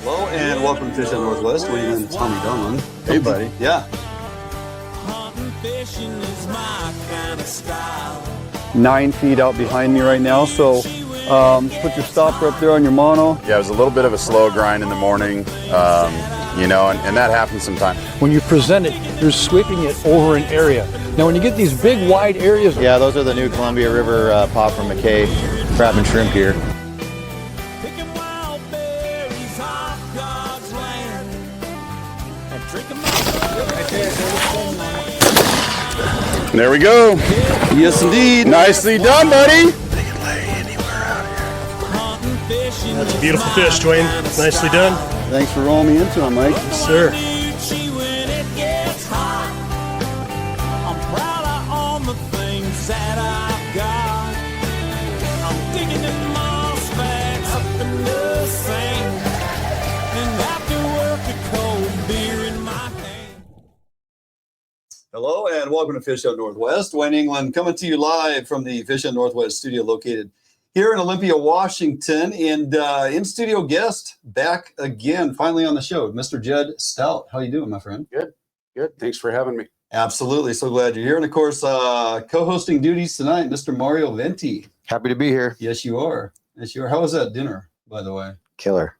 Hello and welcome to Fish on Northwest. What are you doing, Tommy Dunlin? Hey, buddy. Yeah. 9 feet out behind me right now, so put your stopper up there on your mono. Yeah, it was a little bit of a slow grind in the morning, you know, and that happens sometimes. When you present it, you're sweeping it over an area. Now, when you get these big, wide areas... Yeah, those are the new Columbia River pop from McKay crab and shrimp here. There we go. Yes, indeed. Nicely done, buddy. That's a beautiful fish, Dwayne. Nicely done. Thanks for rolling me into him, Mike. Yes, sir. Hello and welcome to Fish Out Northwest. Wayne England coming to you live from the Fish Out Northwest studio located here in Olympia, Washington. And in-studio guest back again, finally on the show, Mr. Jed Stout. How you doing, my friend? Good. Thanks for having me. Absolutely. So glad you're here. And, of course, co-hosting duties tonight, Mr. Mario Venti. Happy to be here. Yes, you are. Yes, you are. How was that dinner, by the way? Killer.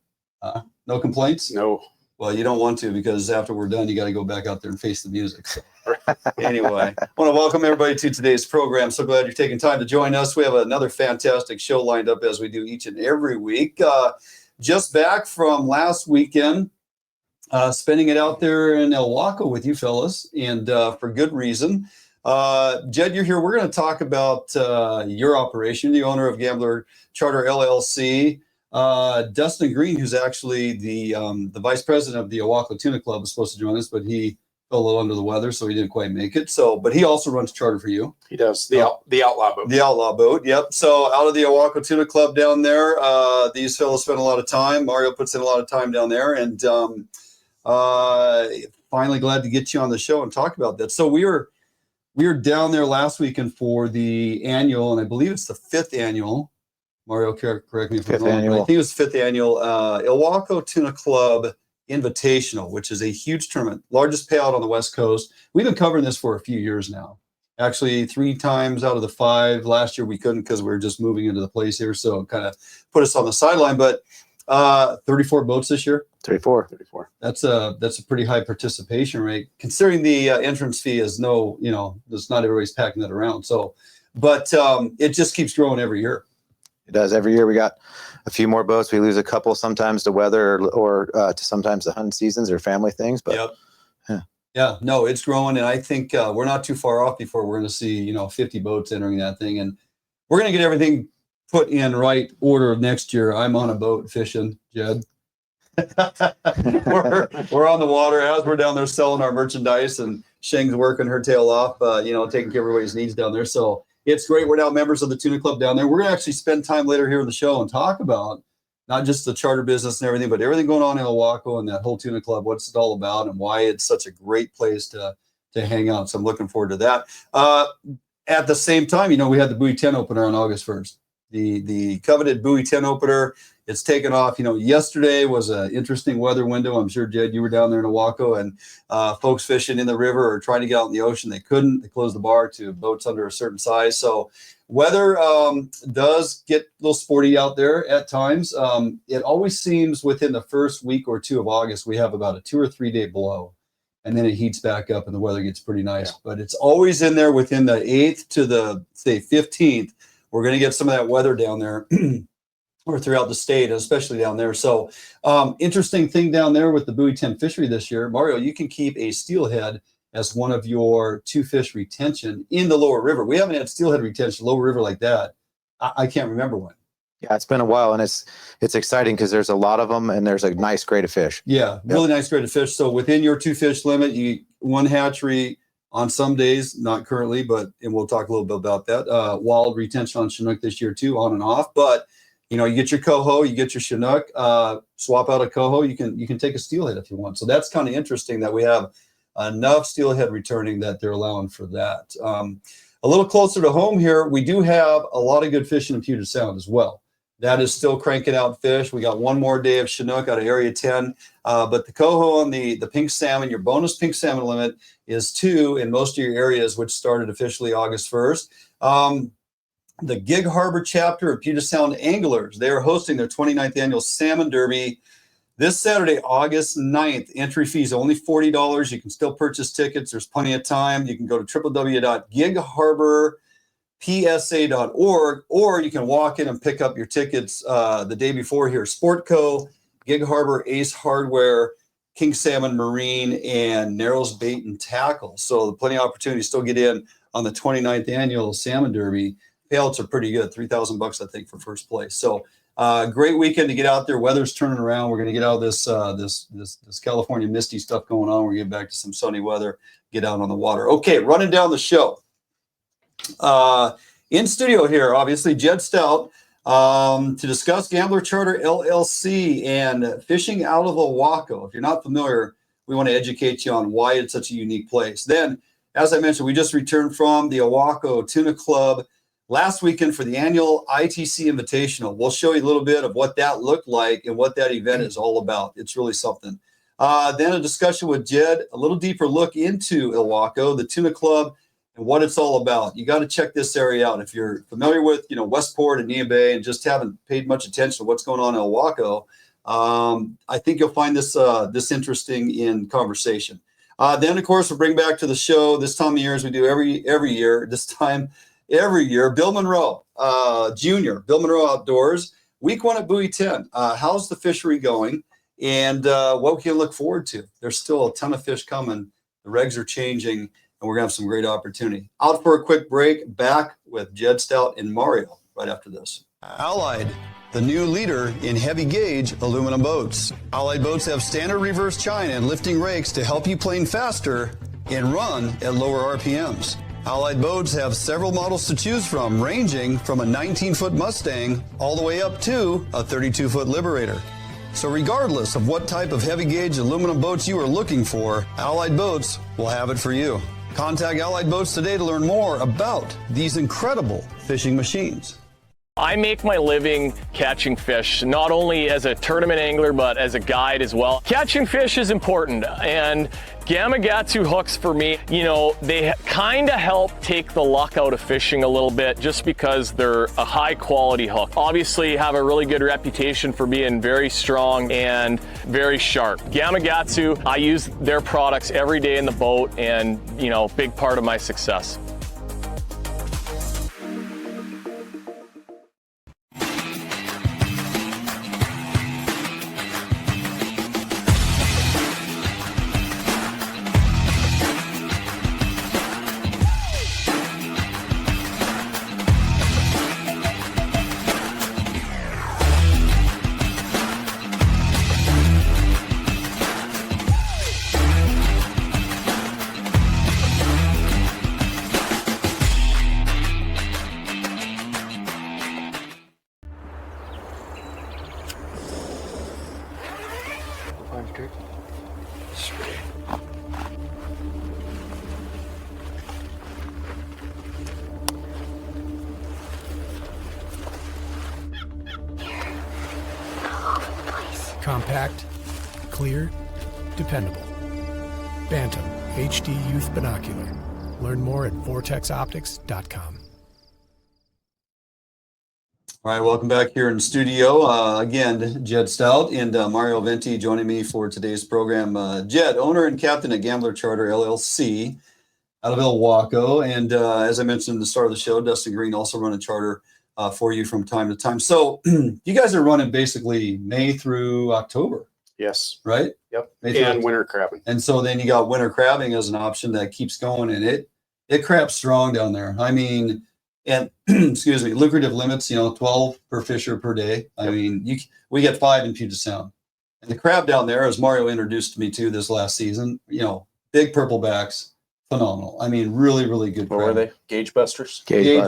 No complaints? No. Well, you don't want to because after we're done, you got to go back out there and face the music. So. Anyway, I want to welcome everybody to today's program. So glad you're taking time to join us. We have another fantastic show lined up as we do each and every week. Just back from last weekend, spending it out there in Ilwaco with you fellas, and for good reason. Jed, you're here. We're going to talk about your operation, the owner of Gambler Charter LLC. Dustin Greene, who's actually the vice president of the Ilwaco Tuna Club, was supposed to join us, but he fell a little under the weather, so he didn't quite make it. So, but he also runs charter for you. He does. The outlaw boat. The outlaw boat, yep. So out of the Ilwaco Tuna Club down there, these fellows spend a lot of time. Mario puts in a lot of time down there, and finally glad to get you on the show and talk about that. So we were down there last weekend for the annual, and I believe it's the 5th annual. Mario, correct me if I'm wrong. I think it was the 5th annual Ilwaco Tuna Club Invitational, which is a huge tournament, largest payout on the West Coast. We've been covering this for a few years now. Actually, 3 times out of the 5. Last year we couldn't because we were just moving into the place here, so it kind of put us on the sideline. But 34 boats this year. 34. That's a pretty high participation rate, considering the entrance fee is no, it's not everybody's packing that around. So, but it just keeps growing every year. It does. Every year we got a few more boats. We lose a couple sometimes to weather or to sometimes the hunting seasons or family things. But yeah, no, it's growing. And I think we're not too far off before we're going to see, 50 boats entering that thing. And we're going to get everything put in right order next year. I'm on a boat fishing, Jed. we're on the water as we're down there selling our merchandise, and Sheng's working her tail off, taking care of everybody's needs down there. So it's great. We're now members of the Tuna Club down there. We're going to actually spend time later here in the show and talk about not just the charter business and everything, but everything going on in Ilwaco and that whole Tuna Club, what's it all about and why it's such a great place to hang out. So I'm looking forward to that. At the same time, we had the Buoy 10 opener on August 1st. The coveted Buoy 10 opener. It's taken off. Yesterday was an interesting weather window. I'm sure, Jed, you were down there in Ilwaco, and folks fishing in the river or trying to get out in the ocean. They couldn't. They closed the bar to boats under a certain size. So weather does get a little sporty out there at times. It always seems within the first week or 2 of August, we have about a 2 or 3 day blow, and then it heats back up and the weather gets pretty nice. Yeah. But it's always in there within the 8th to the, say, 15th. We're going to get some of that weather down there or throughout the state, especially down there. So interesting thing down there with the Buoy 10 fishery this year, Mario, you can keep a steelhead as one of your 2 fish retention in the lower river. We haven't had steelhead retention lower river like that. I can't remember when. Yeah, it's been a while, and it's exciting because there's a lot of them, and there's a nice grade of fish. Yeah, really nice grade of fish. So within your 2 fish limit, one hatchery on some days, not currently, and we'll talk a little bit about that. Wild retention on Chinook this year too, on and off. But you get your coho, you get your Chinook, swap out a coho. You can take a steelhead if you want. So that's kind of interesting that we have enough steelhead returning that they're allowing for that. A little closer to home here, we do have a lot of good fishing in Puget Sound as well. That is still cranking out fish. We got one more day of Chinook out of Area 10. But the coho and the pink salmon, your bonus pink salmon limit is 2 in most of your areas, which started officially August 1st. The Gig Harbor chapter of Puget Sound Anglers, they are hosting their 29th annual Salmon Derby this Saturday, August 9th. Entry fee is only $40. You can still purchase tickets. There's plenty of time. You can go to www.gigharborpsa.org, or you can walk in and pick up your tickets the day before here. Sportco, Gig Harbor, Ace Hardware, King Salmon Marine, and Narrows Bait and Tackle. So plenty of opportunity to still get in on the 29th annual Salmon Derby. Payouts are pretty good, $3,000 I think for first place. So great weekend to get out there. Weather's turning around. We're going to get out of this California misty stuff going on. We're going to get back to some sunny weather, get out on the water. Okay, running down the show. In studio here, obviously, Jed Stout to discuss Gambler Charter LLC and fishing out of Ilwaco. If you're not familiar, we want to educate you on why it's such a unique place. Then, as I mentioned, we just returned from the Ilwaco Tuna Club last weekend for the annual ITC Invitational. We'll show you a little bit of what that looked like and what that event is all about. It's really something. Then a discussion with Jed, a little deeper look into Ilwaco, the Tuna Club, and what it's all about. You got to check this area out. If you're familiar with, Westport and Neah Bay and just haven't paid much attention to what's going on in Ilwaco, I think you'll find this interesting in conversation. Then, of course, we'll bring back to the show this time of year, as we do every year. This time every year, Bill Monroe Jr., Bill Monroe Outdoors, week 1 at Buoy 10. How's the fishery going, and what we can look forward to? There's still a ton of fish coming. The regs are changing, and we're going to have some great opportunity. Out for a quick break, back with Jed Stout and Mario right after this. Allied, the new leader in heavy gauge aluminum boats. Allied boats have standard reverse chine and lifting rakes to help you plane faster and run at lower RPMs. Allied boats have several models to choose from, ranging from a 19-foot Mustang all the way up to a 32-foot Liberator. So regardless of what type of heavy gauge aluminum boats you are looking for, Allied Boats will have it for you. Contact Allied Boats today to learn more about these incredible fishing machines. I make my living catching fish, not only as a tournament angler, but as a guide as well. Catching fish is important, and Gamakatsu hooks for me, they kind of help take the luck out of fishing a little bit just because they're a high quality hook. Obviously have a really good reputation for being very strong and very sharp. Gamakatsu, I use their products every day in the boat, and big part of my success. Compact, clear, dependable. Bantam HD Youth Binocular. Learn more at vortexoptics.com. All right, welcome back here in studio. Again, Jed Stout and Mario Venti joining me for today's program. Jed, owner and captain at Gambler Charter LLC out of Ilwaco. And as I mentioned at the start of the show, Dustin Greene also run a charter for you from time to time. So you guys are running basically May through October. Yes. Right? Yep. And winter crabbing. And so then you got winter crabbing as an option that keeps going, and it crabs strong down there. I mean, and excuse me, lucrative limits, 12 per fisher per day. I mean, we get 5 in Puget Sound. And the crab down there, as Mario introduced me to this last season, big purple backs, phenomenal. I mean, really, really good crab. What were they? Gauge busters? Gauge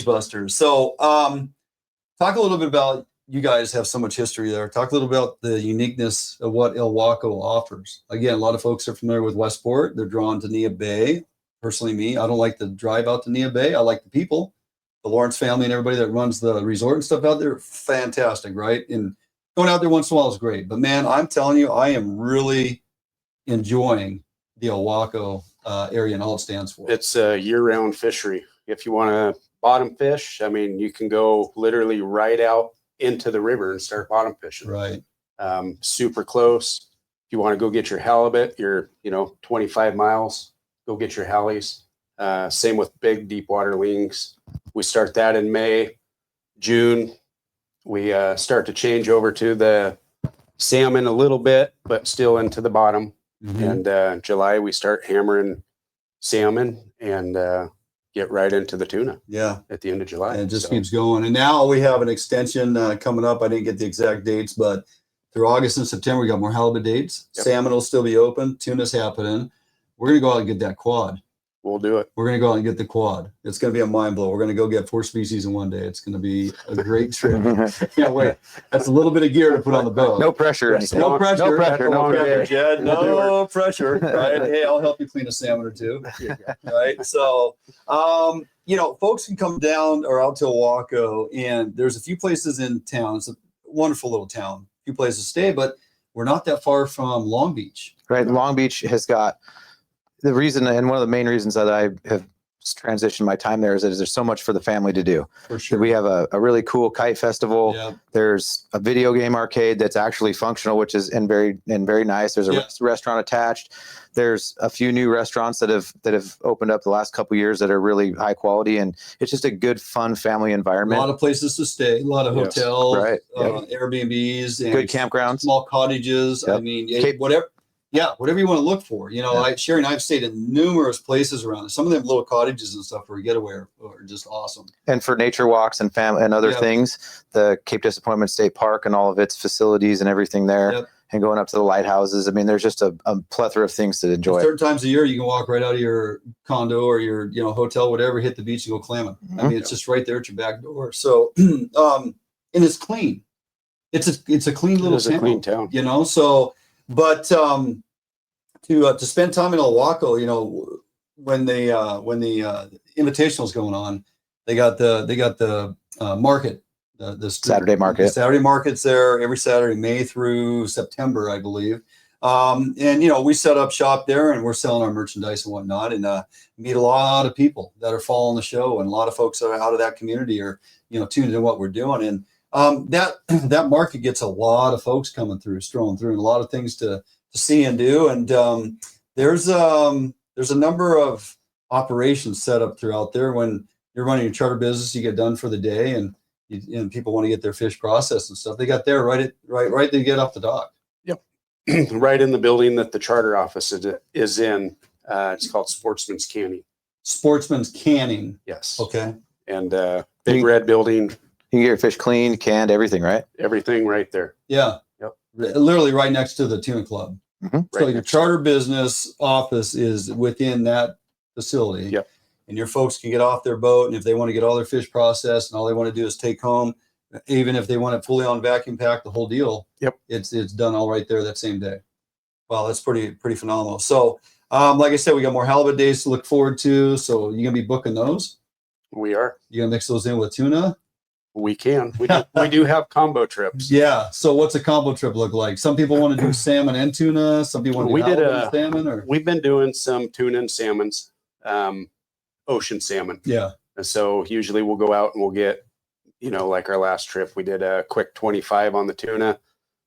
busters. So talk a little bit about, you guys have so much history there. Talk a little bit about the uniqueness of what Ilwaco offers. Again, a lot of folks are familiar with Westport. They're drawn to Neah Bay. Personally, me, I don't like the drive out to Neah Bay. I like the people. the Lawrence family and everybody that runs the resort and stuff out there, fantastic, right? And going out there once in a while is great. But man, I'm telling you, I am really enjoying the Ilwaco area and all it stands for. It's a year-round fishery. If you want to bottom fish, I mean, you can go literally right out into the river and start bottom fishing. Right. Super close. If you want to go get your halibut, you're 25 miles. Go get your hallies. Same with big deep water lings. We start that in May. June, we start to change over to the salmon a little bit, but still into the bottom. Mm-hmm. And July, we start hammering salmon and get right into the tuna. Yeah. At the end of July. And it just keeps going. And now we have an extension coming up. I didn't get the exact dates, but through August and September, we got more halibut dates. Yep. Salmon will still be open. Tuna's happening. We're going to go out and get that quad. We'll do it. We're going to go out and get the quad. It's going to be a mind blow. We're going to go get 4 species in one day. It's going to be a great trip. Can't wait. That's a little bit of gear to put on the boat. No pressure. No pressure. No pressure. No pressure, Jed. No pressure. Right? Hey, I'll help you clean a salmon or two. Right? So, folks can come down or out to Ilwaco, and there's a few places in town. It's a wonderful little town. A few places to stay, but we're not that far from Long Beach. Right. Long Beach has got the reason, and one of the main reasons that I have transitioned my time there is that there's so much for the family to do. For sure. We have a really cool kite festival. Yeah. There's a video game arcade that's actually functional, which is very nice. There's a restaurant attached. There's a few new restaurants that have opened up the last couple of years that are really high quality, and it's just a good, fun family environment. A lot of places to stay, a lot of hotels, right. Airbnbs, and good campgrounds, small cottages. Yep. I mean, whatever you want to look for. Sherry and I have stayed in numerous places around. Some of them little cottages and stuff for a getaway are just awesome. And for nature walks and family and other things, the Cape Disappointment State Park and all of its facilities and everything there. Yep. And going up to the lighthouses. I mean, there's just a plethora of things to enjoy. Certain times of year, you can walk right out of your condo or your hotel, whatever, hit the beach and go clamming. Mm-hmm. I mean, it's just right there at your back door. So, and it's clean. It's a clean little town. It's a clean town. So, but to spend time in Ilwaco, when the Invitational's going on, they got the market. The Saturday market. The Saturday market's there every Saturday, May through September, I believe. And we set up shop there, and we're selling our merchandise and whatnot, and meet a lot of people that are following the show, and a lot of folks that are out of that community are tuned in what we're doing, and that market gets a lot of folks coming through, strolling through, and a lot of things to see and do. And there's a number of operations set up throughout there. When you're running your charter business, you get done for the day, and people want to get their fish processed and stuff. They got there right they get off the dock. Yep. Right in the building that the charter office is in. It's called Sportsman's Canning. Sportsman's Canning. Yes. Okay. And big red building. You can get your fish cleaned, canned, everything, right? Everything right there. Yeah. Yep. Literally right next to the Tuna Club. Mm-hmm. So your charter business office is within that facility. Yep. And your folks can get off their boat, and if they want to get all their fish processed and all they want to do is take home, even if they want it fully on vacuum pack, the whole deal. Yep. It's done all right there that same day. Wow, that's pretty phenomenal. So, like I said, we got more halibut days to look forward to. So you gonna be booking those? We are. You gonna mix those in with tuna? We can. We do have combo trips. Yeah. So what's a combo trip look like? Some people want to do salmon and tuna. Some people want to do halibut and salmon. Or we've been doing some tuna and salmons. Ocean salmon. Yeah. And so usually we'll go out and we'll get, like our last trip, we did a quick 25 on the tuna,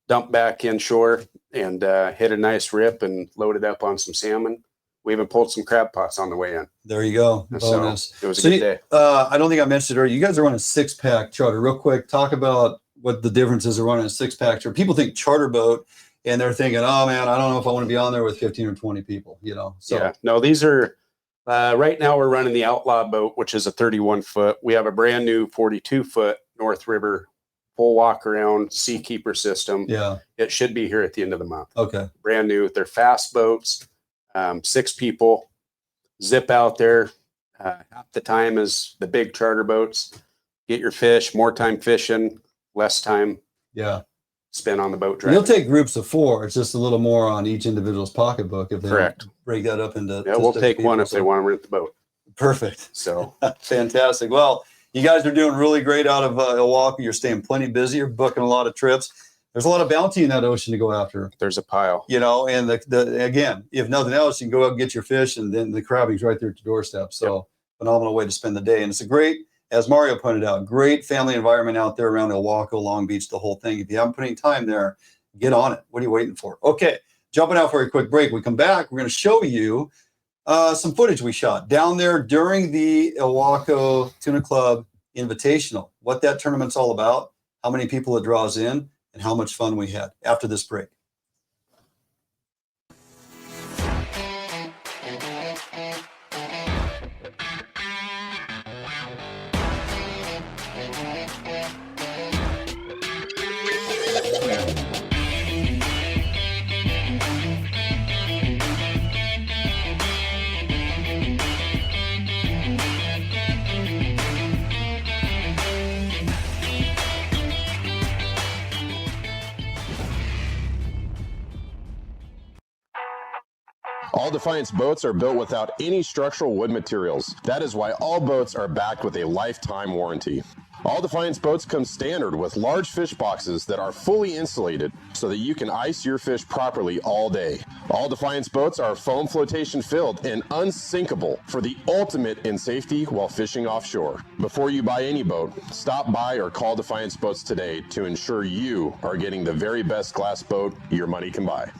dump back inshore, and hit a nice rip and loaded up on some salmon. We even pulled some crab pots on the way in. There you go. Bonus. So it was a good day. I don't think I mentioned it earlier. You guys are running a 6-pack charter. Real quick, talk about what the differences are running a 6-pack charter. People think charter boat, and they're thinking, oh man, I don't know if I want to be on there with 15 or 20 people. So yeah, no, these are. Right now we're running the Outlaw boat, which is a 31-foot. We have a brand new 42-foot North River full walk around Seakeeper system. Yeah. It should be here at the end of the month. Okay. Brand new. They're fast boats, 6 people, zip out there. Half the time is the big charter boats. Get your fish, more time fishing, less time. Yeah. Spent on the boat driving. You'll take groups of 4. It's just a little more on each individual's pocketbook if they Correct. Break that up into. Yeah, we'll take one if they want to rent the boat. Perfect. So fantastic. Well, You guys are doing really great out of Ilwaco. You're staying plenty busy. You're booking a lot of trips. There's a lot of bounty in that ocean to go after. There's a pile. You know, and again, if nothing else, you can go out and get your fish, and then the crabbing's right there at your doorstep. So phenomenal way to spend the day. And it's a great, as Mario pointed out, great family environment out there around Ilwaco, Long Beach, the whole thing. If you haven't put any time there, get on it. What are you waiting for? Okay, jumping out for a quick break. We come back, we're going to show you some footage we shot down there during the Ilwaco Tuna Club Invitational. What that tournament's all about, how many people it draws in, and how much fun we had after this break. All Defiance boats are built without any structural wood materials. That is why all boats are backed with a lifetime warranty. All Defiance boats come standard with large fish boxes that are fully insulated so that you can ice your fish properly all day. All Defiance boats are foam flotation filled and unsinkable for the ultimate in safety while fishing offshore. Before you buy any boat, stop by or call Defiance Boats today to ensure you are getting the very best glass boat your money can buy.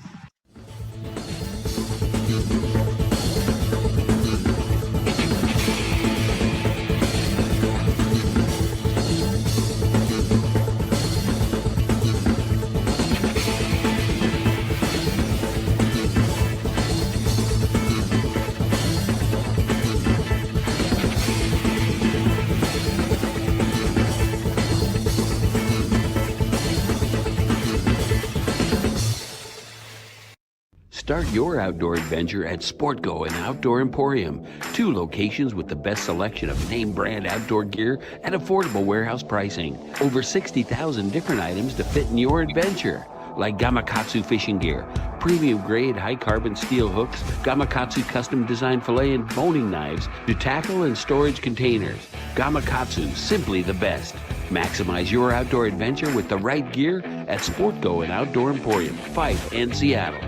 Start your outdoor adventure at SportGo and Outdoor Emporium, 2 locations with the best selection of name brand outdoor gear at affordable warehouse pricing. Over 60,000 different items to fit in your adventure, like Gamakatsu fishing gear, premium grade high carbon steel hooks, Gamakatsu custom designed fillet and boning knives, to tackle and storage containers. Gamakatsu, simply the best. Maximize your outdoor adventure with the right gear at SportGo and Outdoor Emporium, Fife and Seattle.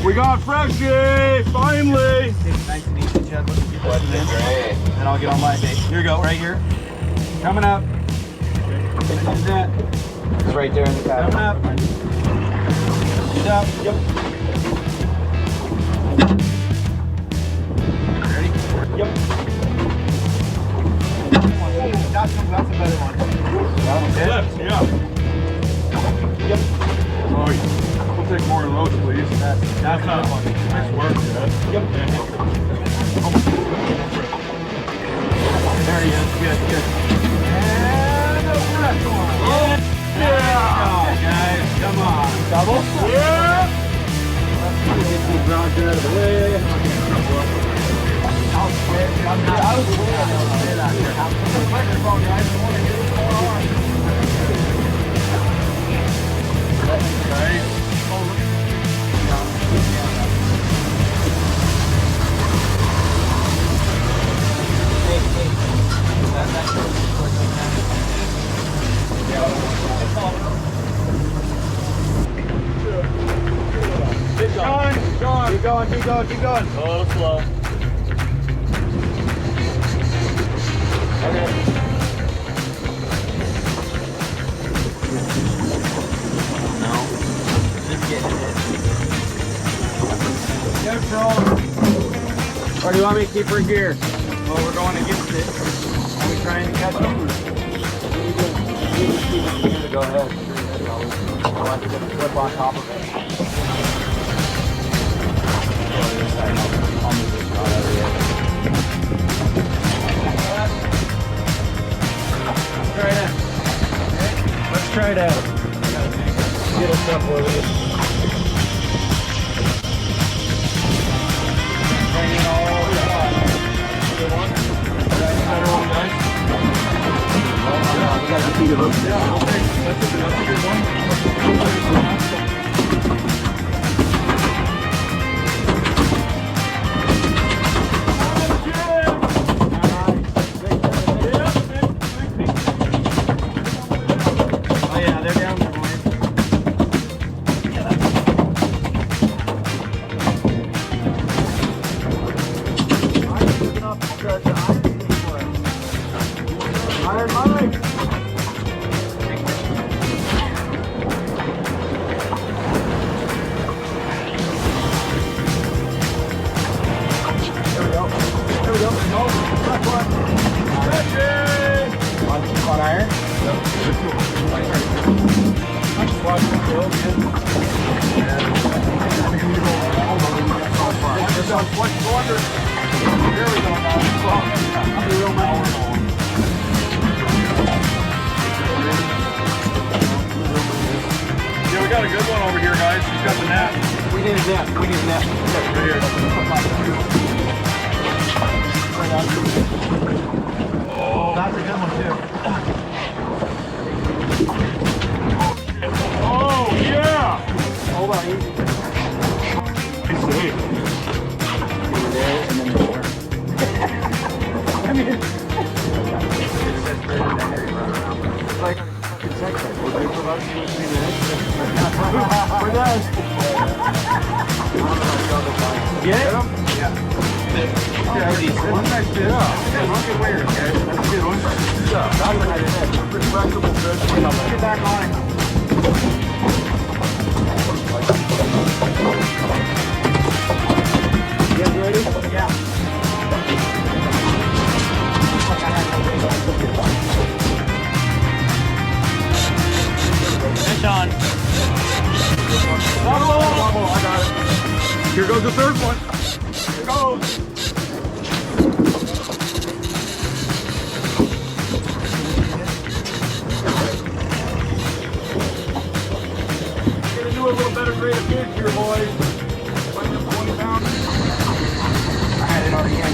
We got Freshie! Finally! Nice to meet you, Chad. And I'll get on my date. Here you go, right here. Coming up. Who's that? It's right there in the cabin. Coming up. He's up. Yep. Ready? Yep. That's a better one. Flips, yeah. Yep. Oh, yeah. We'll take more of those, please. That's not one. Nice work, Chad. Yep. There he is. Good, good. And the fresh one. Yeah, guys. Come on. Double? Yeah. Let's get these rounds out of the way. I was way out there. Put the microphone, guys. I want to get it more on. Right. keep going. A little slow. Okay. No. Just getting it. Good throw. Or do you want me to keep her here? Well, we're going against it. Are we trying to catch them? Go ahead. I'll have to get a flip on top of it. I'll move this out of here. Let's try that. Get us up where we bring it all over the top. Good one. Better one, guys. We got to feed it up. Yeah, okay. That's a good one. Here goes the third one. Here goes. Gonna do a little better grade of fish here, boys. Like the 20 pounds. I had it already in.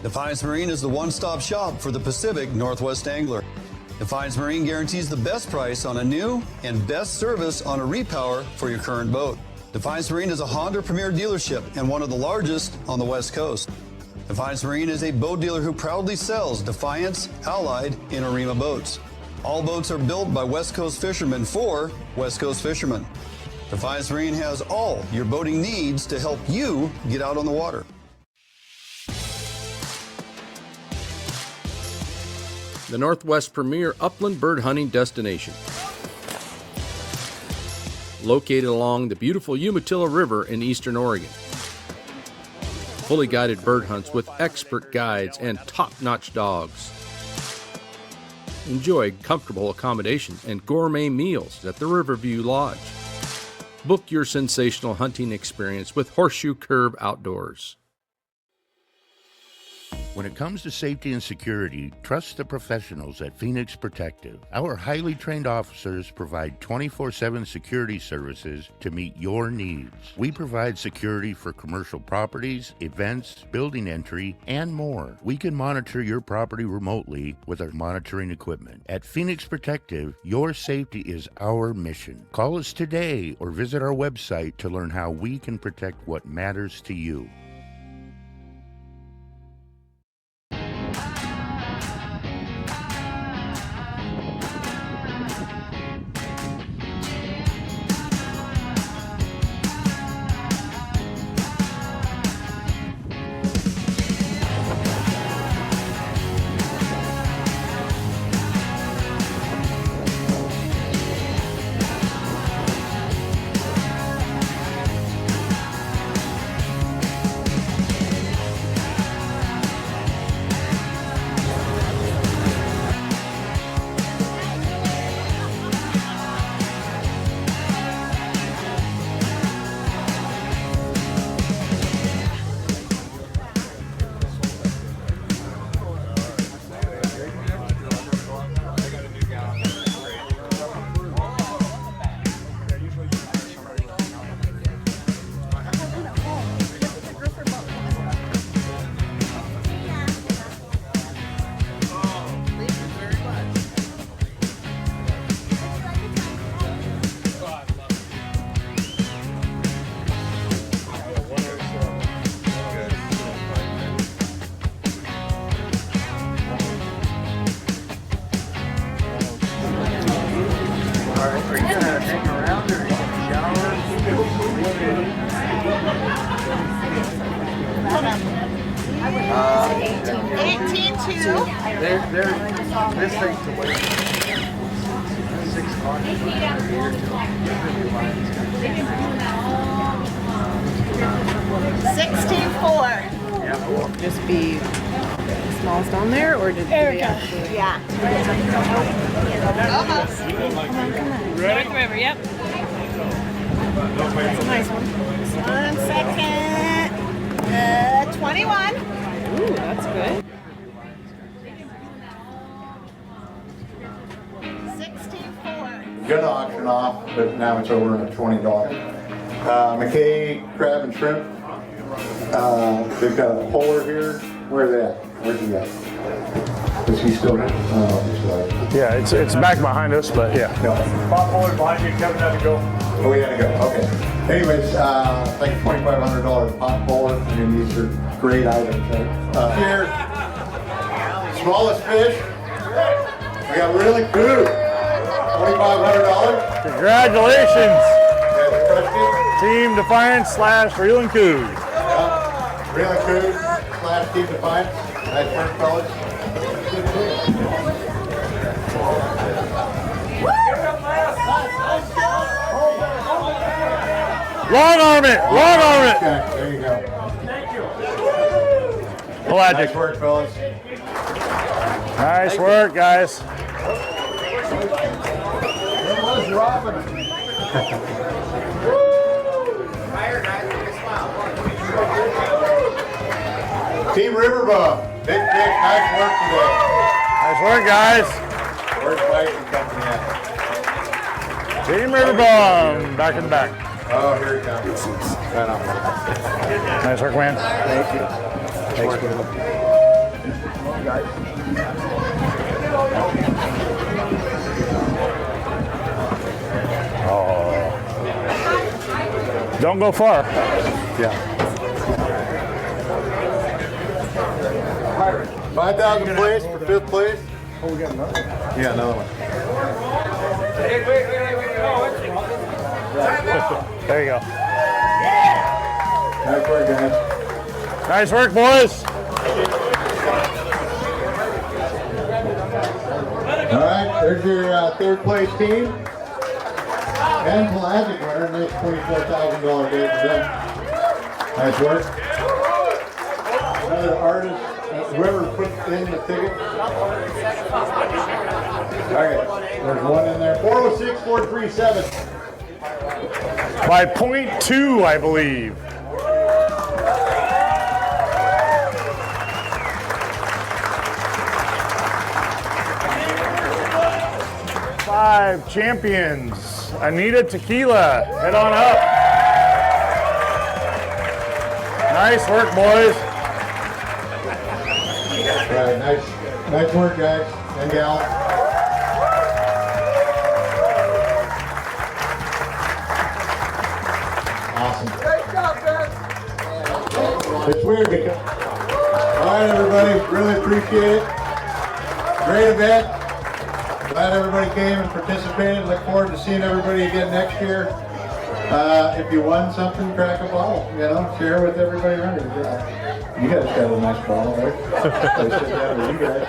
Defiance Marine is the one-stop shop for the Pacific Northwest angler. Defiance Marine guarantees the best price on a new and best service on a repower for your current boat. Defiance Marine is a Honda Premier dealership and one of the largest on the West Coast. Defiance Marine is a boat dealer who proudly sells Defiance, Allied, and Arima boats. All boats are built by West Coast fishermen for West Coast fishermen. Defiance Marine has all your boating needs to help you get out on the water. The Northwest premier upland bird hunting destination. Located along the beautiful Umatilla River in eastern Oregon. Fully guided bird hunts with expert guides and top-notch dogs. Enjoy comfortable accommodations and gourmet meals at the Riverview Lodge. Book your sensational hunting experience with Horseshoe Curve Outdoors. When it comes to safety and security, trust the professionals at Phoenix Protective. Our highly trained officers provide 24/7 security services to meet your needs. We provide security for commercial properties, events, building entry, and more. We can monitor your property remotely with our monitoring equipment. At Phoenix Protective, your safety is our mission. Call us today or visit our website to learn how we can protect what matters to you. Just be smallest on there, or did they actually? Yeah. Almost. Come on. Ready? North River, yep. That's a nice one. 1 second. 21. Ooh, that's good. 16.4. Got to auction off, but now it's over at $20. McKay crab and shrimp. They've got a polar here. Where's that? Where's he at? Is he still there? Yeah, it's back behind us, but yeah. No. Pop polar behind you, Kevin had to go. Oh, we had to go. Okay. Anyways, I think $2,500 pot polar. I mean, these are great items. Here, smallest fish. We got really good. $2,500. Congratulations. Team Defiance / Reelin' Coos. Reelin' Coos / Team Defiance. Nice work, fellas. Long arm it. Long arm it. Okay, there you go. Pelagic. Nice work, fellas. Nice work, guys. There was Robin. Team Riverbum, big, nice work today. Nice work, guys. Where's Bison Company at? Team Riverbum, back in the back. Oh, here it comes. Right on. Nice work, man. Thank you. Thanks, man. Oh. Don't go far. Yeah. 5,000 place for 5th place. Oh, we got another one. Yeah, another one. There you go. Nice work, guys. Nice work, boys. All right, there's your third place team. And Pelagic winner, nice $24,000 day for them. Nice work. Another artist, whoever put in the ticket. Okay, there's one in there. 406-437. By .2, I believe. Five champions. Anita Tequila, head on up. Nice work, boys. Right, nice work, guys and gal. Awesome. Great job, guys. It's weird because. All right, everybody, really appreciate it. Great event. Glad everybody came and participated. Look forward to seeing everybody again next year. If you won something, crack a bottle. You know, share with everybody around you. You guys got a nice bottle there. I said that with you guys.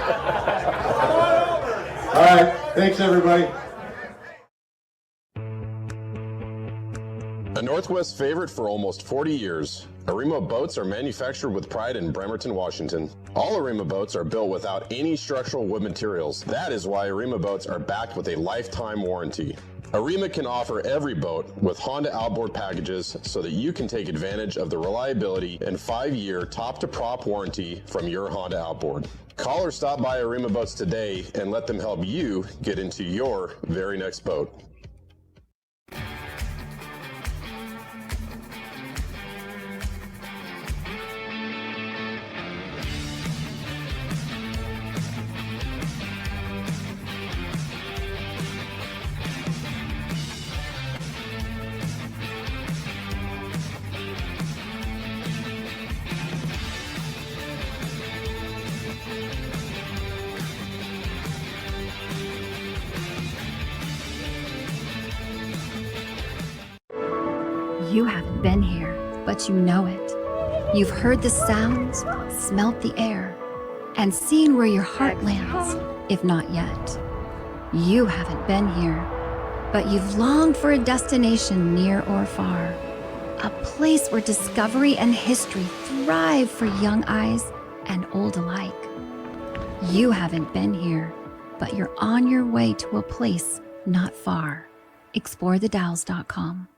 All right, thanks everybody. A Northwest favorite for almost 40 years, Arima boats are manufactured with pride in Bremerton, Washington. All Arima boats are built without any structural wood materials. That is why Arima boats are backed with a lifetime warranty. Arima can offer every boat with Honda outboard packages so that you can take advantage of the reliability and 5-year top-to-prop warranty from your Honda outboard. Call or stop by Arima Boats today and let them help you get into your very next boat. You haven't been here, but you know it. You've heard the sounds, smelt the air, and seen where your heart lands, if not yet. You haven't been here, but you've longed for a destination near or far, a place where discovery and history thrive for young eyes and old alike. You haven't been here, but you're on your way to a place not far. ExploreTheDalles.com.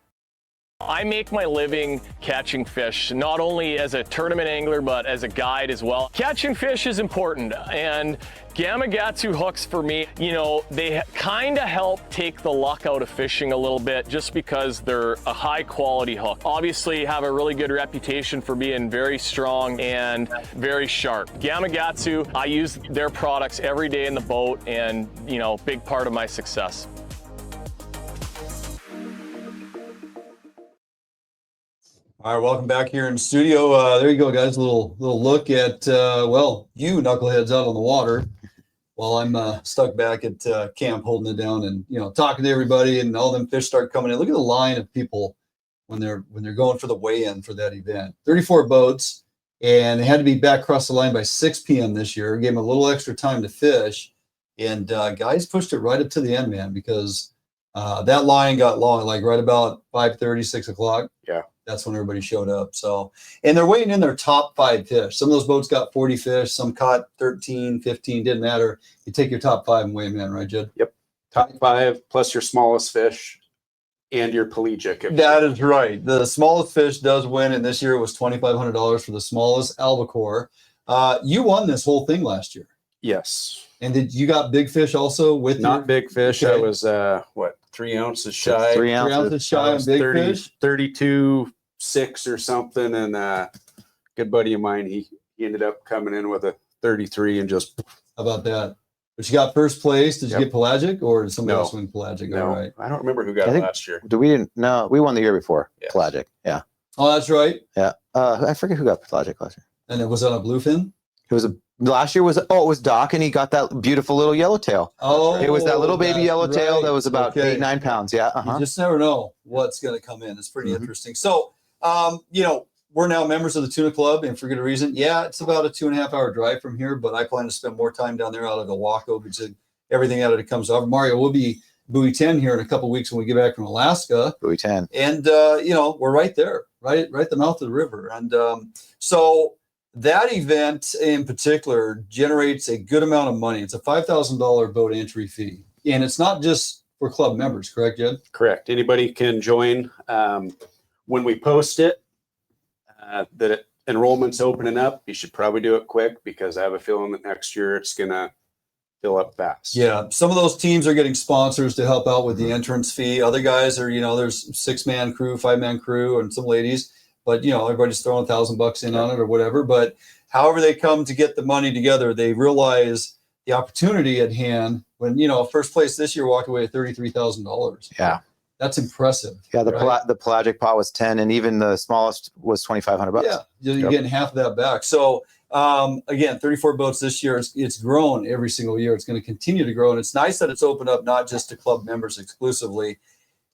I make my living catching fish, not only as a tournament angler, but as a guide as well. Catching fish is important, and Gamakatsu hooks for me, you know, they kind of help take the luck out of fishing a little bit just because they're a high quality hook. Obviously have a really good reputation for being very strong and very sharp. Gamakatsu, I use their products every day in the boat and, you know, big part of my success. All right, welcome back here in studio. There you go, guys. A little look at, well, you knuckleheads out on the water while I'm stuck back at camp holding it down and, you know, talking to everybody, and all them fish start coming in. Look at the line of people when they're going for the weigh-in for that event. 34 boats, and they had to be back across the line by 6 p.m. this year. Gave them a little extra time to fish, and guys pushed it right up to the end, man, because that line got long, like right about 5:30, 6 o'clock. Yeah. That's when everybody showed up. So, and they're weighing in their top 5 fish. Some of those boats got 40 fish, some caught 13, 15, didn't matter. You take your top 5 and weigh them in, right, Jed? Yep. Top 5 plus your smallest fish and your pelagic. That is right. The smallest fish does win, and this year it was $2,500 for the smallest albacore. You won this whole thing last year. Yes. And did you got big fish also with Not big fish. Okay. I was, what, 3 ounces shy? 3 ounces. 3 ounces shy on big fish? 32.6 or something, and good buddy of mine, he ended up coming in with a 33 and just. How about that? But you got first place. Did you get pelagic, or did somebody No. else win pelagic? No, All right. I don't remember who got it last year. We won the year before. Yes. Pelagic. Yeah. Oh, that's right. Yeah. I forget who got pelagic last year. And it was on a bluefin? It was a Last year was it was Doc, and he got that beautiful little yellowtail. Oh, it was that little baby yellowtail right. that was about 8-9 pounds. Yeah, You just never know what's going to come in. It's pretty interesting. So, we're now members of the Tuna Club, and for good reason. Yeah, it's about a 2.5-hour drive from here, but I plan to spend more time down there out of Ilwaco because everything out of it comes over. Mario, we'll be Buoy 10 here in a couple of weeks when we get back from Alaska. Buoy 10, and we're right there, right at the mouth of the river, and so. That event in particular generates a good amount of money. It's a $5,000 boat entry fee. And it's not just for club members, correct, Jed? Correct. Anybody can join. When we post it, enrollment's opening up, you should probably do it quick because I have a feeling that next year it's going to fill up fast. Yeah. Some of those teams are getting sponsors to help out with the entrance fee. Other guys are, there's 6-man crew, 5-man crew, and some ladies. But, everybody's throwing $1,000 in on it or whatever. But however they come to get the money together, they realize the opportunity at hand when, first place this year walked away with $33,000. Yeah. That's impressive. Yeah. The right? the pelagic pot was 10, and even the smallest was $2,500. Yeah. You're getting half of that back. So, again, 34 boats this year. It's grown every single year. It's going to continue to grow. And it's nice that it's opened up not just to club members exclusively.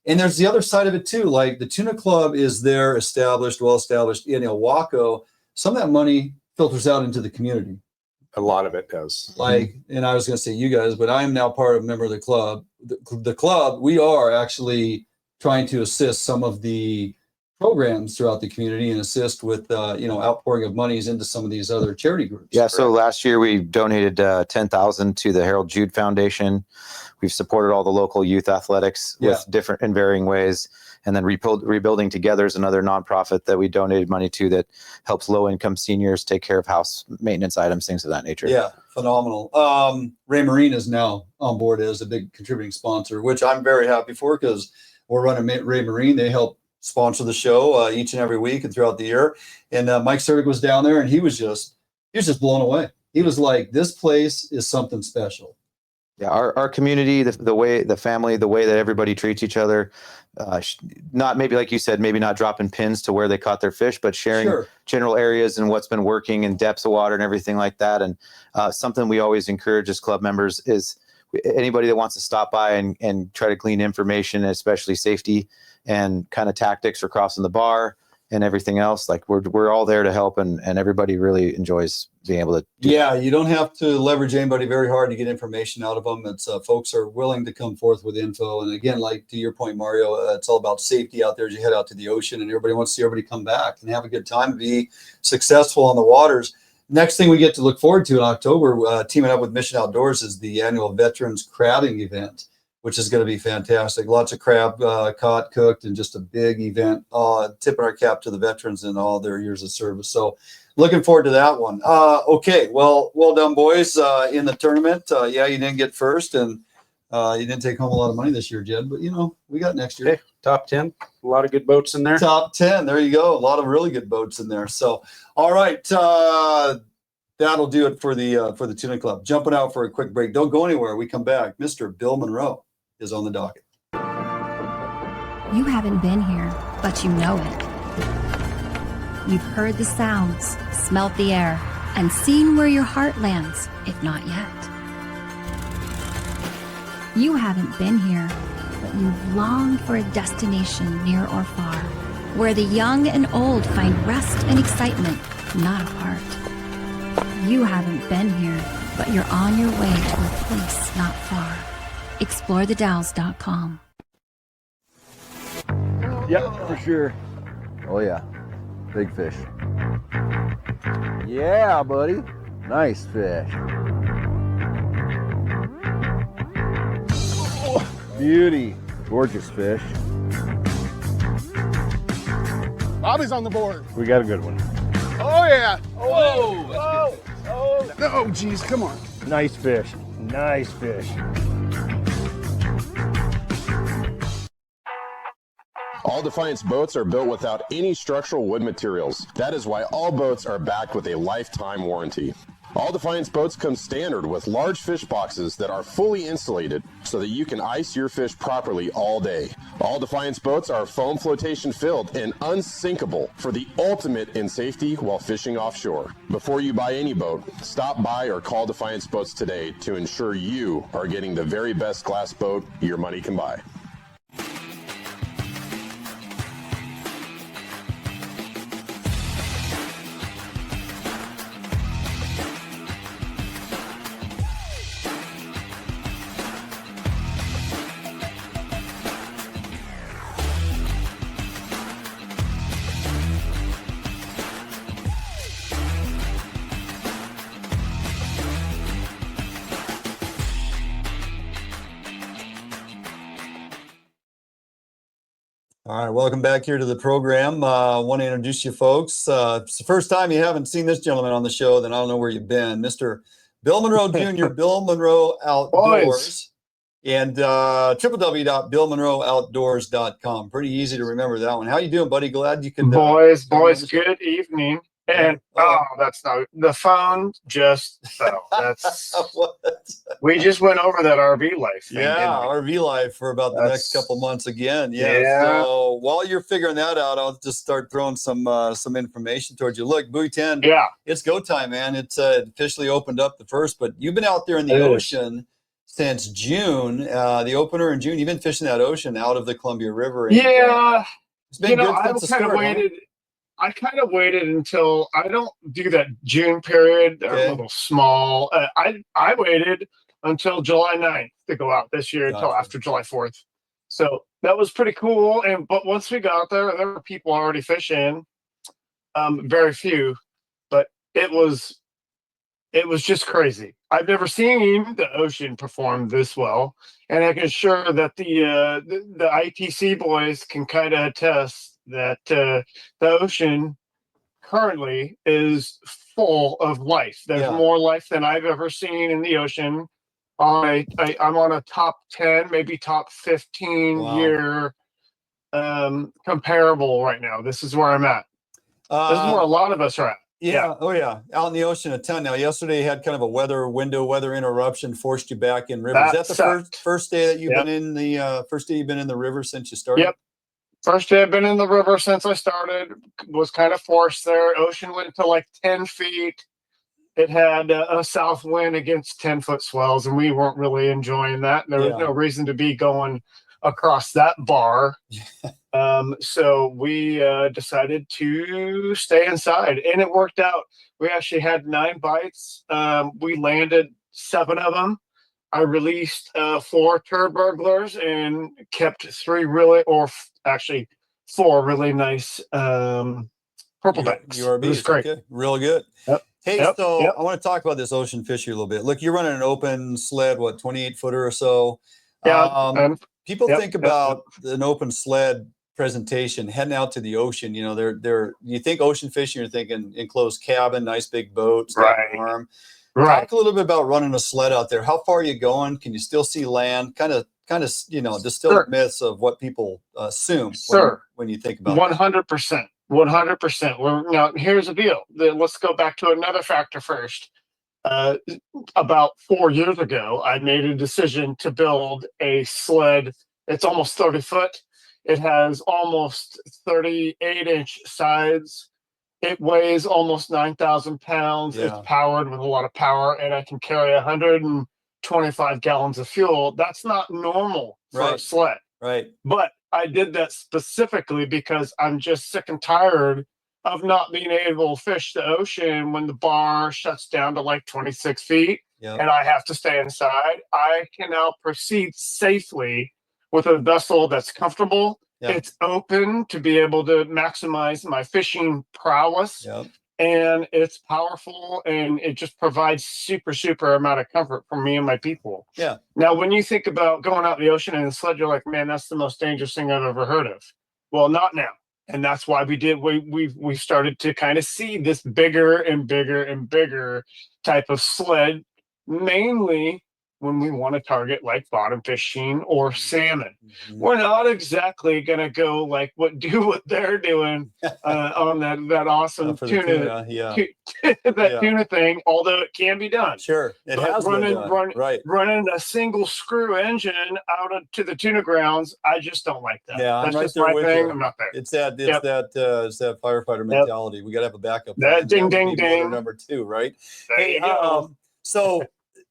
And there's the other side of it too. Like the Tuna Club is there, well established in Ilwaco. Some of that money filters out into the community. A lot of it does. And I was going to say you guys, but I am now part of a member of the club. The club, we are actually trying to assist some of the programs throughout the community and assist with outpouring of monies into some of these other charity groups. Yeah. So last year we donated $10,000 to the Harold Jude Foundation. We've supported all the local youth athletics with different and varying ways. And then Rebuilding Together is another nonprofit that we donated money to that helps low-income seniors take care of house maintenance items, things of that nature. Yeah, phenomenal. Ray Marine is now on board as a big contributing sponsor, which I'm very happy for because we're running Ray Marine. They help sponsor the show each and every week and throughout the year. And Mike Sertic was down there, and he was just blown away. He was like, "This place is something special." Yeah, our community, the way the family, the way that everybody treats each other, not maybe like you said, maybe not dropping pins to where they caught their fish, but sharing general areas and what's been working and depths of water and everything like that. And something we always encourage as club members is anybody that wants to stop by and try to glean information, especially safety and kind of tactics for crossing the bar and everything else. Like we're all there to help, and everybody really enjoys being able to do that. You don't have to leverage anybody very hard to get information out of them. It's folks are willing to come forth with info. And again, like to your point, Mario, it's all about safety out there as you head out to the ocean, and everybody wants to see everybody come back and have a good time, be successful on the waters. Next thing we get to look forward to in October, teaming up with Mission Outdoors, is the annual Veterans Crabbing event, which is going to be fantastic. Lots of crab caught, cooked, and just a big event. Tipping our cap to the veterans and all their years of service. So looking forward to that one. Okay, well done, boys, in the tournament. You didn't get first, and you didn't take home a lot of money this year, Jed, but, we got next year. Hey, top 10. A lot of good boats in there. Top 10. There you go. A lot of really good boats in there. So, all right. That'll do it for the Tuna Club. Jumping out for a quick break. Don't go anywhere. We come back. Mr. Bill Monroe is on the docket. You haven't been here, but you know it. You've heard the sounds, smelt the air, and seen where your heart lands, if not yet. You haven't been here, but you've longed for a destination near or far, where the young and old find rest and excitement, not apart. You haven't been here, but you're on your way to a place not far. ExploreTheDalles.com. Yep, for sure. Oh yeah, big fish. Yeah, buddy. Nice fish. Oh, beauty. Gorgeous fish. Bobby's on the board. We got a good one. Oh yeah. Oh, Oh, geez, come on. nice fish. Nice fish. All Defiance boats are built without any structural wood materials. That is why all boats are backed with a lifetime warranty. All Defiance boats come standard with large fish boxes that are fully insulated so that you can ice your fish properly all day. All Defiance boats are foam flotation filled and unsinkable for the ultimate in safety while fishing offshore. Before you buy any boat, stop by or call Defiance Boats today to ensure you are getting the very best glass boat your money can buy. All right, welcome back here to the program. Want to introduce you folks. If it's the first time you haven't seen this gentleman on the show, then I don't know where you've been. Mr. Bill Monroe Jr., Bill Monroe Outdoors, and www.billmonroeoutdoors.com. Pretty easy to remember that one. How you doing, buddy? Glad you could. Boys, good evening. And that's not the phone just fell. That's we just went over that RV life thing. Yeah, RV life for about the next couple months again. Yeah. So while you're figuring that out, I'll just start throwing some information towards you. Look, Buoy 10. Yeah, it's go time, man. It's officially opened up the first, but you've been out there in the ocean since June. The opener in June. You've been fishing that ocean out of the Columbia River. And, it's been good since the start. I kind of waited until I don't do that June period. They're a little small. I waited until July 9th to go out this year until after July 4th. So that was pretty cool. But once we got there were people already fishing. Very few, but it was just crazy. I've never seen the ocean perform this well, and I can assure that the ITC boys can kind of attest that the ocean currently is full of life. There's more life than I've ever seen in the ocean. I'm on a top 10, maybe top 15 year comparable right now. This is where I'm at. This is where a lot of us are at. Yeah. Oh, yeah. Out in the ocean a ton. Now, yesterday you had kind of a weather interruption, forced you back in river. Is that the first day that you've been in the first day you've been in the river since you started? Yep. First day I've been in the river since I started. Was kind of forced there. Ocean went to like 10 feet. It had a south wind against 10-foot swells, and we weren't really enjoying that. There was no reason to be going across that bar. So we decided to stay inside, and it worked out. We actually had 9 bites. We landed 7 of them. I released 4 turd burglars and kept 3 actually 4 really nice purplebacks. URBs. It was great. Okay. Real good. Yep. Hey, I want to talk about this ocean fishery a little bit. Look, you're running an open sled, 28-footer or so. Yeah. People think about an open sled presentation heading out to the ocean. You know, you think ocean fishing, you're thinking enclosed cabin, nice big boat, warm. Right. Talk a little bit about running a sled out there. How far are you going? Can you still see land? Kind of, distill myths of what people assume when you think about 100%. 100%. Now, here's the deal. Let's go back to another factor first. About 4 years ago, I made a decision to build a sled. It's almost 30 foot. It has almost 38-inch sides. It weighs almost 9,000 pounds. It's powered with a lot of power, and I can carry 125 gallons of fuel. That's not normal for a sled. Right. But I did that specifically because I'm just sick and tired of not being able to fish the ocean when the bar shuts down to like 26 feet and I have to stay inside. I can now proceed safely with a vessel that's comfortable. It's open to be able to maximize my fishing prowess. And it's powerful, and it just provides super amount of comfort for me and my people. Now, when you think about going out in the ocean in a sled, you're like, man, that's the most dangerous thing I've ever heard of. Well, not now. And that's why we started to kind of see this bigger and bigger type of sled, mainly when we want to target like bottom fishing or salmon. Mm-hmm. We're not exactly going to go like what they're doing on that awesome For the tuna, yeah. that tuna thing, although it can be done. Sure, it But has been done. Right. running a single screw engine out to the tuna grounds, I just don't like that. Yeah, I'm That's right just there my with thing. you. I'm not there. It's that firefighter mentality. We got to have a backup plan. That ding, would ding, be ding. motor number 2, right? There you go. So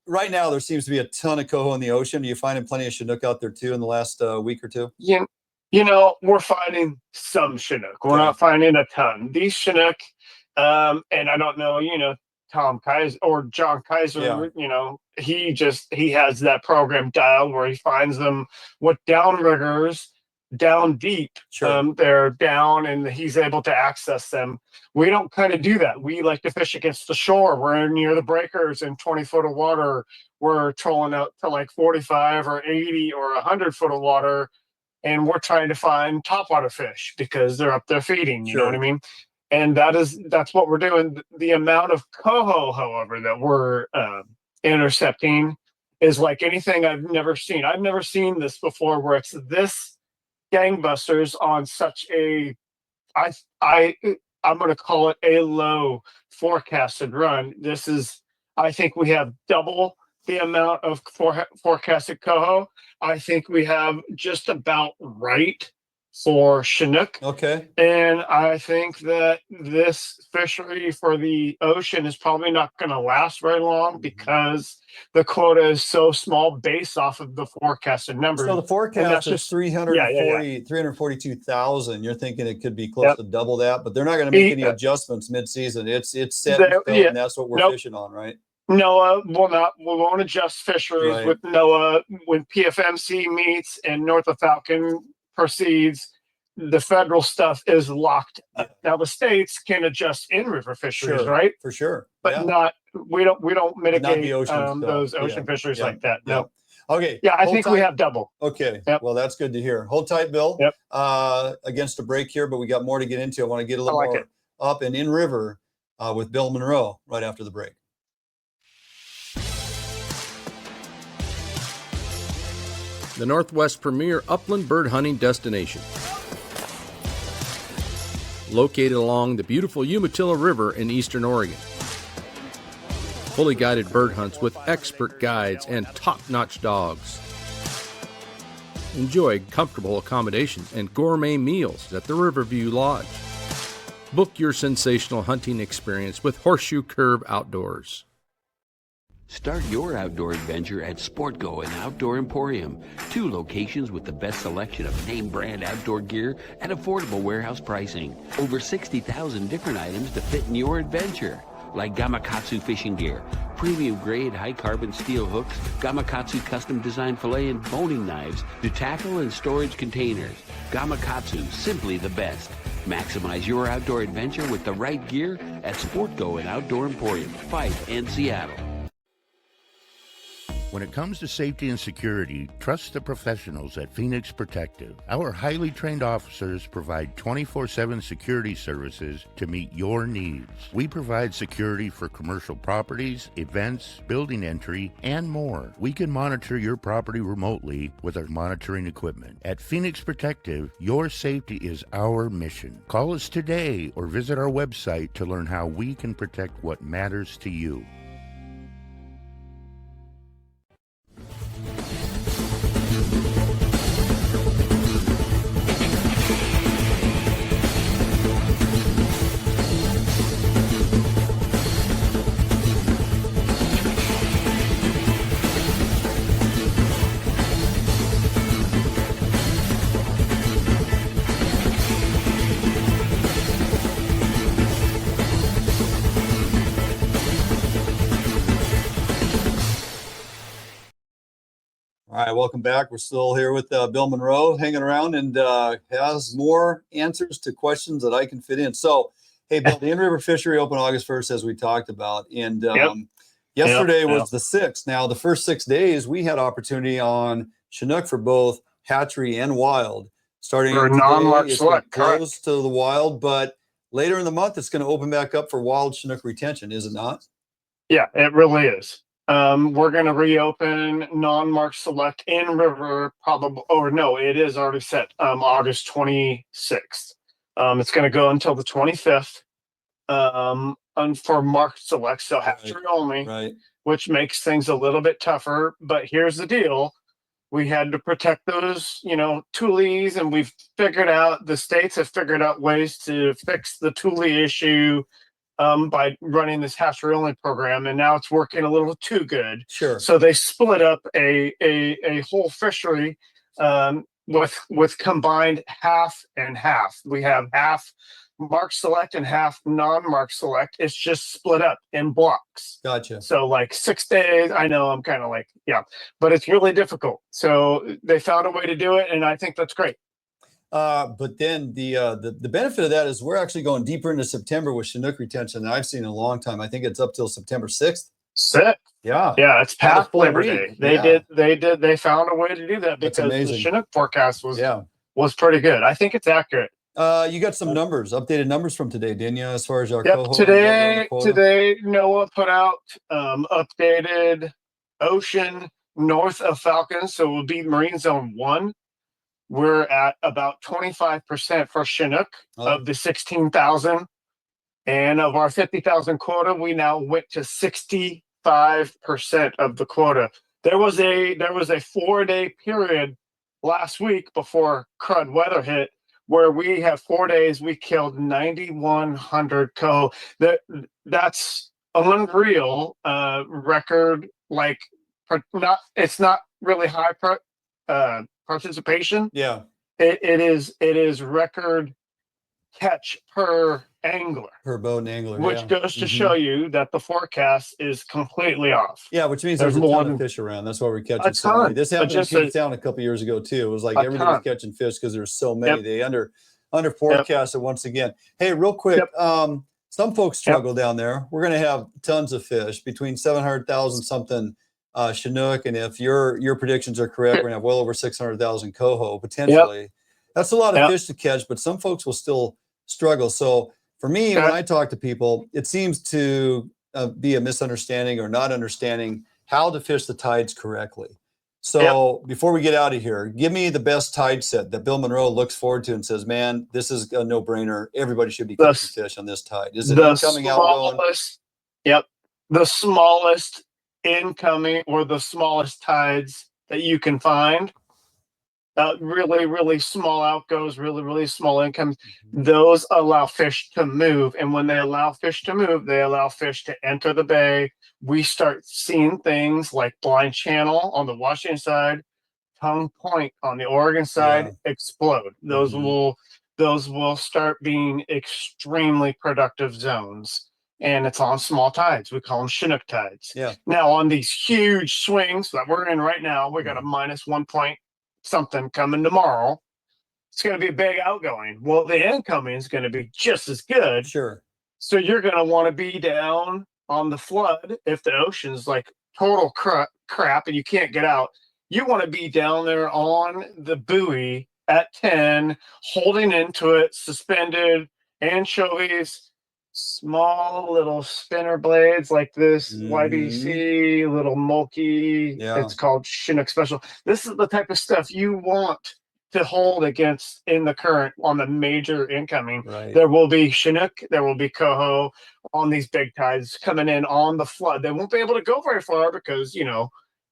right now there seems to be a ton of coho in the ocean. Are you finding plenty of Chinook out there too in the last week or two? You know, we're finding some Chinook. We're not finding a ton. These Chinook, and I don't know, Tom Kaiser or John Kaiser, he has that program dialed where he finds them with downriggers down deep. Sure. They're down and he's able to access them. We don't kind of do that. We like to fish against the shore. We're near the breakers in 20 foot of water. We're trolling out to like 45 or 80 or 100 foot of water. And we're trying to find topwater fish because they're up there feeding, you know what I mean? And that's what we're doing. The amount of coho, however, that we're intercepting is like anything I've never seen. I've never seen this before where it's this gangbusters on such a, I'm going to call it a low forecasted run. I think we have double the amount of forecasted coho. I think we have just about right for Chinook. Okay. And I think that this fishery for the ocean is probably not going to last very long because the quota is so small based off of the forecasted numbers. So the forecast is 342,000. You're thinking it could be close to double that, but they're not going to make any adjustments mid-season. It's set in stone, and that's what we're fishing on, right? NOAA we won't adjust fisheries with NOAA. When PFMC meets and Norfolk Falcon proceeds, the federal stuff is locked up. Now the states can adjust in river fisheries, right? For sure. But we don't mitigate Not the ocean those ocean fisheries like that. No. Okay. Yeah, I think we have double. Okay. Well, that's good to hear. Hold tight, Bill. Against a break here, but we got more to get into. I want to get a little more up and in river with Bill Monroe right after the break. The Northwest premier upland bird hunting destination. Located along the beautiful Umatilla River in eastern Oregon. Fully guided bird hunts with expert guides and top-notch dogs. Enjoy comfortable accommodations and gourmet meals at the Riverview Lodge. Book your sensational hunting experience with Horseshoe Curve Outdoors. Start your outdoor adventure at SportGo and Outdoor Emporium, 2 locations with the best selection of name brand outdoor gear at affordable warehouse pricing. Over 60,000 different items to fit in your adventure, like Gamakatsu fishing gear, premium grade high carbon steel hooks, Gamakatsu custom designed fillet and boning knives to tackle and storage containers. Gamakatsu, simply the best. Maximize your outdoor adventure with the right gear at SportGo and Outdoor Emporium, Fife and Seattle. When it comes to safety and security, trust the professionals at Phoenix Protective. Our highly trained officers provide 24/7 security services to meet your needs. We provide security for commercial properties, events, building entry, and more. We can monitor your property remotely with our monitoring equipment. At Phoenix Protective, your safety is our mission. Call us today or visit our website to learn how we can protect what matters to you. All right, welcome back. We're still here with Bill Monroe hanging around and has more answers to questions that I can fit in. So, hey, Bill, the in-river fishery opened August 1st, as we talked about. And yesterday was the 6th. Now, the first 6 days, we had opportunity on Chinook for both hatchery and wild. Starting today, it's close to the wild, but later in the month, it's going to open back up for wild Chinook retention, is it not? Yeah, it really is. We're going to reopen non-marked select in river it is already set, August 26th. It's going to go until the 25th. And for marked select, so hatchery only, right, which makes things a little bit tougher. But here's the deal. We had to protect those, tulies, and the states have figured out ways to fix the tule issue by running this hatchery only program, and now it's working a little too good. Sure. So they split up a whole fishery with combined half and half. We have half marked select and half non-marked select. It's just split up in blocks. Gotcha. So like 6 days. I know I'm kind of like, but it's really difficult. So they found a way to do it, and I think that's great. But then the benefit of that is we're actually going deeper into September with Chinook retention than I've seen in a long time. I think it's up till September 6th. Yeah, it's Had a past full Labor breed. Day. They found a way to do that That's because the amazing. Chinook forecast was pretty good. I think it's accurate. You got some numbers, updated numbers from today, didn't you? As far as our cohort Today NOAA put out updated ocean north of Falcon, so it will be Marine Zone 1. We're at about 25% for Chinook of the 16,000, and of our 50,000 quota, we now went to 65% of the quota. There was a 4-day period last week before crud weather hit where we have 4 days we killed 9,100 coho. That's unreal record. Like it's not really high participation. Yeah, it is record catch per angler, per boat and angler, which goes to show you that the forecast is completely off. Yeah, which means there's a ton of fish around. That's why we're catching so many. This happened in Puget Sound a couple years ago too. It was like everybody's catching fish because there's so many. They under forecast it once again. Hey, real quick, some folks struggle down there. We're going to have tons of fish, between 700,000 something Chinook, and if your predictions are correct, we're going to have well over 600,000 coho potentially. That's a lot of fish to catch, but some folks will still struggle. So for me, when I talk to people, it seems to be a misunderstanding or not understanding how to fish the tides correctly. So before we get out of here, give me the best tide set that Bill Monroe looks forward to and says, man, this is a no-brainer. Everybody should be catching fish on this tide. Is it incoming, outgoing? The smallest incoming or the smallest tides that you can find. Really, really small outgoes, really, really small incomes. Those allow fish to move. And when they allow fish to move, they allow fish to enter the bay. We start seeing things like Blind Channel on the Washington side, Tongue Point on the Oregon side explode. Those will start being extremely productive zones. And it's on small tides. We call them Chinook tides. Now on these huge swings that we're in right now, we got a minus 1 point something coming tomorrow. It's going to be a big outgoing. Well, the incoming is going to be just as good. Sure. So you're going to want to be down on the flood if the ocean's like total crap and you can't get out. You want to be down there on the buoy at 10, holding into it, suspended, anchovies, small little spinner blades like this, YBC, little mulky. It's called Chinook Special. This is the type of stuff you want to hold against in the current on the major incoming. There will be Chinook, there will be coho on these big tides coming in on the flood. They won't be able to go very far because,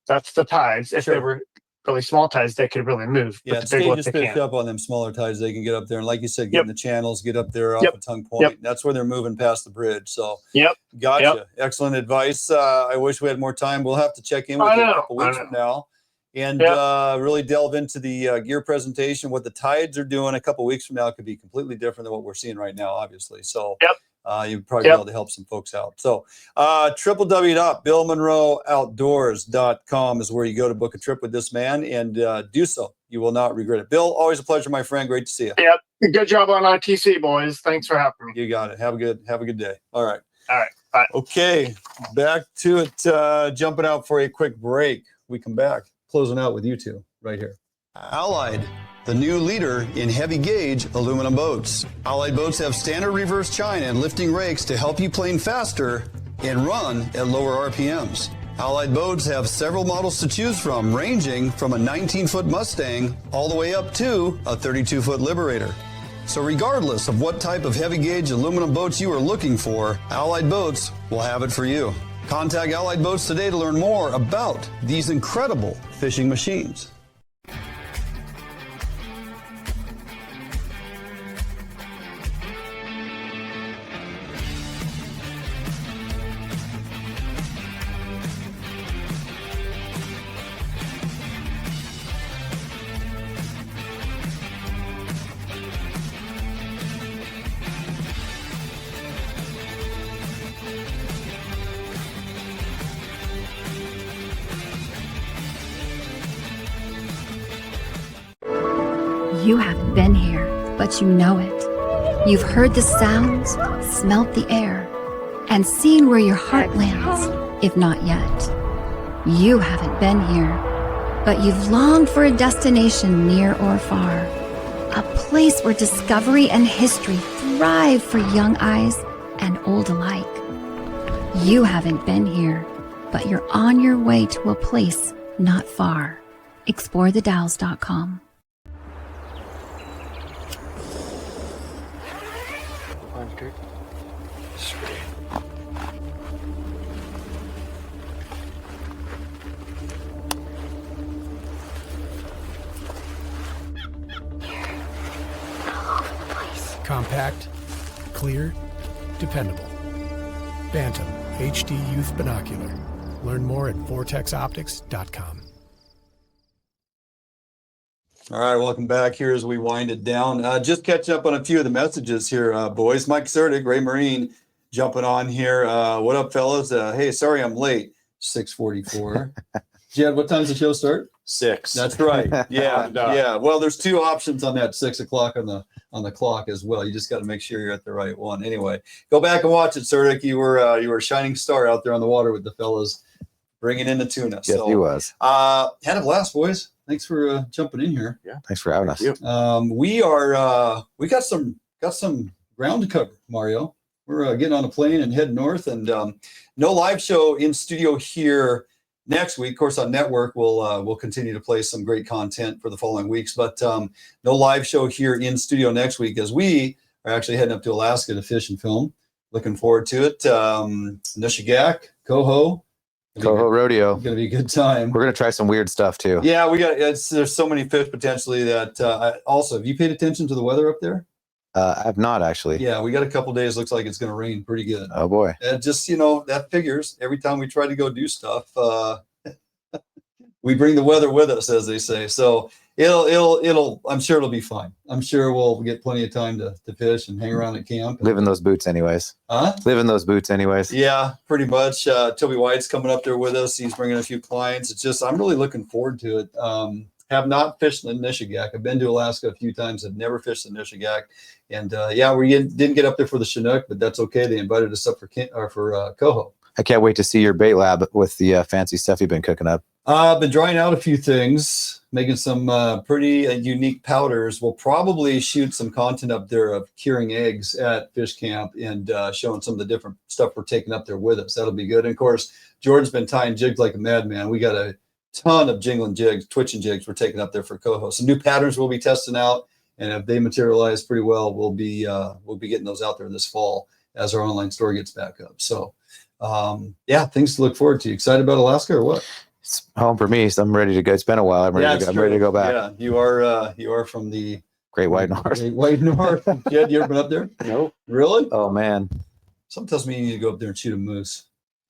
that's the tides. If they were really small tides, they could really move. Yeah, but the big ones, just they picked can't. up on them smaller tides. They can get up there, and like you said, get in the channels, get up there off of Tongue Point. That's where they're moving past the bridge. So, gotcha. Excellent advice. I wish we had more time. We'll have to check in with you a couple weeks from now and really delve into the gear presentation. What the tides are doing a couple weeks from now could be completely different than what we're seeing right now, obviously. So, you'd probably be able to help some folks out. So www.billmonroeoutdoors.com is where you go to book a trip with this man, and do so. You will not regret it. Bill, always a pleasure, my friend. Great to see you. Good job on ITC, boys. Thanks for having me. You got it. Have a good day. All right. Bye. Okay, back to it. Jumping out for a quick break. We come back, closing out with you two right here. Allied, the new leader in heavy gauge aluminum boats. Allied boats have standard reverse chine and lifting rakes to help you plane faster and run at lower RPMs. Allied Boats have several models to choose from, ranging from a 19-foot Mustang all the way up to a 32-foot Liberator. So regardless of what type of heavy gauge aluminum boats you are looking for, Allied Boats will have it for you. Contact Allied Boats today to learn more about these incredible fishing machines. You haven't been here, but you know it. You've heard the sounds, smelt the air, and seen where your heart lands, if not yet. You haven't been here, but you've longed for a destination near or far. A place where discovery and history thrive for young eyes and old alike. You haven't been here, but you're on your way to a place not far. ExploreTheDalles.com. Compact, clear, dependable. Bantam HD Youth Binocular. Learn more at vortexoptics.com. All right, welcome back here as we wind it down. Just catching up on a few of the messages here, boys. Mike Sertic, Ray Marine, jumping on here. What up, fellas? Hey, sorry I'm late. 6:44. Jed, what time's the show start? 6. That's right. Yeah, yeah. Well, there's 2 options on that 6 o'clock on the clock as well. You just got to make sure you're at the right one. Anyway, go back and watch it, Sertic. You were a shining star out there on the water with the fellas, bringing in the tuna. Yes, he was. Had a blast, boys. Thanks for jumping in here. Yeah, thanks for having us. We got some ground to cover, Mario. We're getting on a plane and heading north, and no live show in studio here next week. Of course, on network we'll continue to play some great content for the following weeks, but no live show here in studio next week, as we are actually heading up to Alaska to fish and film. Looking forward to it. Nishigak, Coho Rodeo. Going to be a good time. We're going to try some weird stuff too. Yeah, there's so many fish potentially that also, have you paid attention to the weather up there? I have not actually. Yeah, we got a couple days. Looks like it's going to rain pretty good. Oh boy. Just, that figures. Every time we try to go do stuff, we bring the weather with us, as they say. So it'll I'm sure it'll be fine. I'm sure we'll get plenty of time to fish and hang around at camp. Live in those boots anyways. Live in those boots anyways. Yeah, pretty much. Toby White's coming up there with us. He's bringing a few clients. It's just, I'm really looking forward to it. Have not fished the Nishigak. I've been to Alaska a few times. I've never fished the Nishigak. And we didn't get up there for the Chinook, but that's okay. They invited us up for Coho. I can't wait to see your bait lab with the fancy stuff you've been cooking up. I've been drying out a few things, making some pretty unique powders. We'll probably shoot some content up there of curing eggs at fish camp and showing some of the different stuff we're taking up there with us. That'll be good. And of course, Jordan's been tying jigs like a madman. We got a ton of Jinglin Jigs, twitching jigs we're taking up there for Coho. Some new patterns we'll be testing out, and if they materialize pretty well, we'll be getting those out there this fall as our online store gets back up. So things to look forward to. You excited about Alaska or what? It's home for me, so I'm ready to go. It's been a while. I'm ready to go back. Yeah, you are from the Great White North. Great White North. Jed, you ever been up there? No. Really? Oh man. Something tells me you need to go up there and shoot a moose.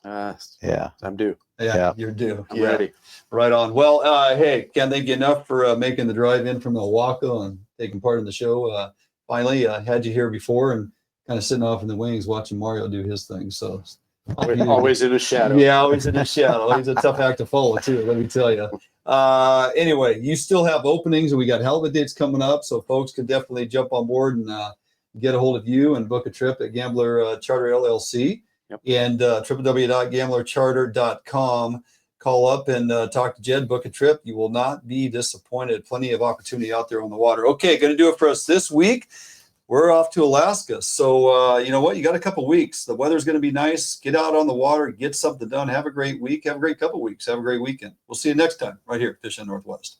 Yeah, I'm due. Yeah, you're due. I'm ready. Right on. Well, hey, can't thank you enough for making the drive in from Ilwaco and taking part in the show. Finally, had you here before and kind of sitting off in the wings watching Mario do his thing. So always in the shadow. Yeah, always in the shadow. He's a tough act to follow too, let me tell you. Anyway, you still have openings, and we got halibut dates coming up, so folks can definitely jump on board and get a hold of you and book a trip at Gambler Charter LLC. Yep. And www.gamblercharter.com. Call up and talk to Jed, book a trip. You will not be disappointed. Plenty of opportunity out there on the water. Okay, going to do it for us this week. we're off to Alaska. So, you know what? You got a couple weeks. The weather's going to be nice. Get out on the water, get something done. Have a great week. Have a great couple weeks. Have a great weekend. We'll see you next time right here at Fishing Northwest.